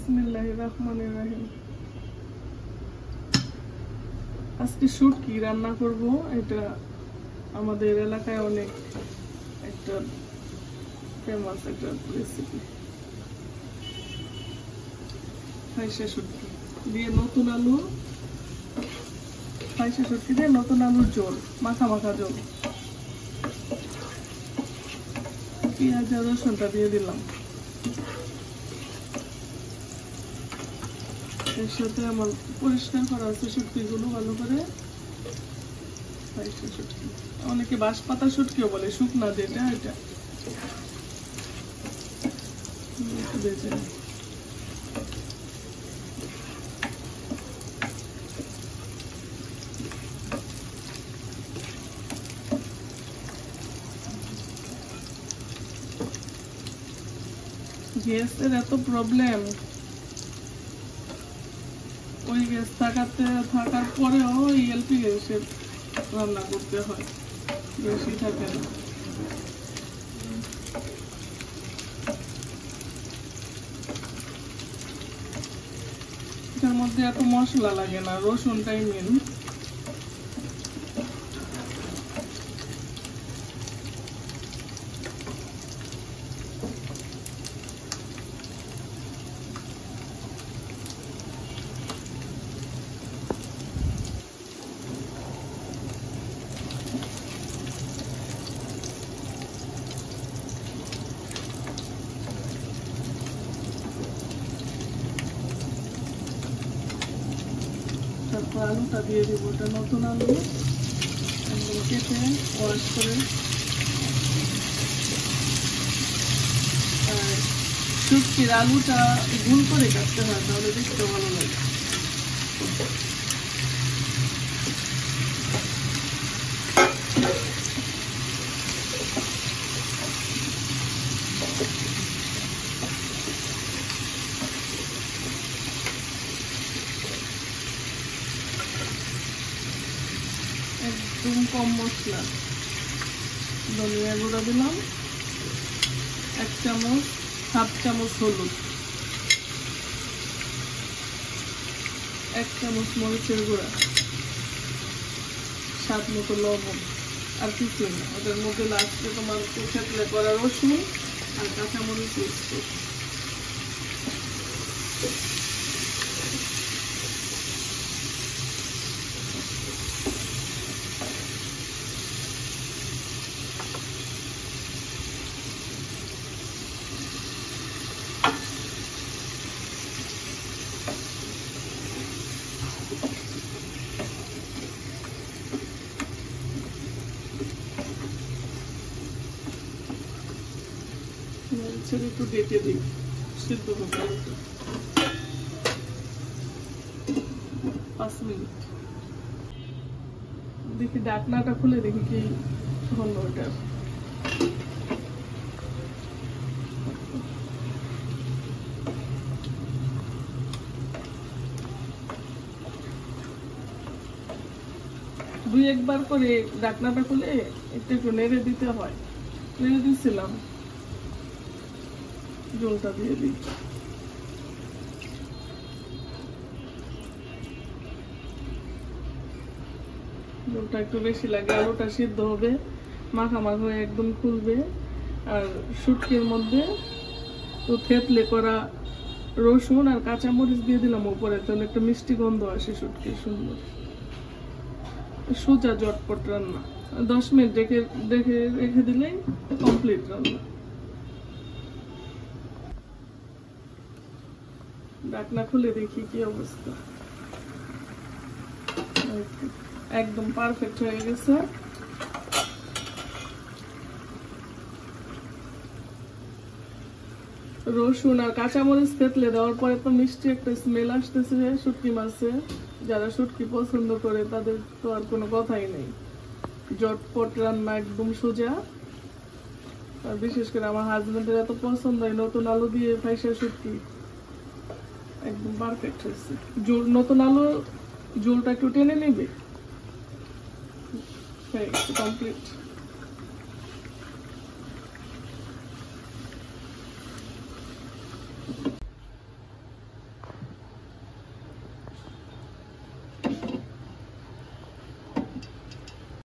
বিসমিল্লাহির রহমানির রহিম। আজকে শুটকি রান্না করব। এটা আমাদের এলাকায় অনেক একটা ফেমাস একটা রেসিপি। ফাইসা শুটকি দিয়ে নতুন আলু, ফাইসা শুটকি দিয়ে নতুন আলুর ঝোল, মাখা মাখা ঝোল। পেঁয়াজ আর রসুনটা দিয়ে দিলাম। এর সাথে আমার পরিষ্কার করা আছে শুটকিগুলো ভালো করে। ফাইসা শুটকি, অনেকে বাঁশপাতা শুটকিও বলে, শুকনা যেটা এটা। গ্যাসের এত প্রবলেম, ওই গ্যাস থাকার পরেও এলপি গ্যাসে রান্না করতে হয়, বেশি থাকে না। এটার মধ্যে এত মশলা লাগে না, রসুনটাই মেন। তারপর আলুটা দিয়ে দিব। ওটা নতুন আলু, কেটে ওয়াশ করে। আর শুটকির আলুটা গুল করে কাটতে হয়, তাহলে দেখতে ভালো লাগে। একদম কম মশলা। ধনিয়া গুঁড়া দিলাম 1 চামচ, হাফ চামচ হলুদ, 1 চামচ মরিচের গুঁড়া, স্বাদ মতো লবণ, আর কিছু না। ওটার মধ্যে লাস্টে তোমার থেতলে করা রসুন আর কাঁচামরিচ পেস্ট। একটু ডেকে দিই, সিদ্ধ হবে 5 মিনিট। দেখি ঢাকনাটা খুলে দেখি কি হলো। ওটা 2-1 বার করে ঢাকনাটা খুলে একটু নেড়ে দিতে হয়। নেড়ে দিচ্ছিলাম, ঝোলটা দিয়ে দিই। ঝোলটা একটু বেশি লাগে, আলুটা সিদ্ধ হবে, মাখা মাখা হয়ে একদম খুলবে। আর শুটকির মধ্যে তো থেতলে করা রসুন আর কাঁচামরিচ দিয়ে দিলাম উপরে, তাহলে একটা মিষ্টি গন্ধ আসে শুটকির, সুন্দর। সোজা ঝটপট রান্না, 10 মিনিট রেখে দিলেই কমপ্লিট রান্না। ঢাকনা খুলে দেখি কি অবস্থা। একদম পারফেক্ট হয়ে গেছে। রসুন আর কাঁচামরিচ থেতলে দেওয়ার পরে তো মিষ্টি একটা স্মেল আসতেছে শুটকি মাছে। যারা শুটকি পছন্দ করে তাদের তো আর কোনো কথাই নেই। ঝটপট রান্না, একদম সোজা। আর বিশেষ করে আমার হাজবেন্ডের এত পছন্দ হয় নতুন আলু দিয়ে ফাইসা শুটকি, একদম পারফেক্ট হয়েছে। নতুন আলু ঝোলটা একটু টেনে নেবে, কমপ্লিট।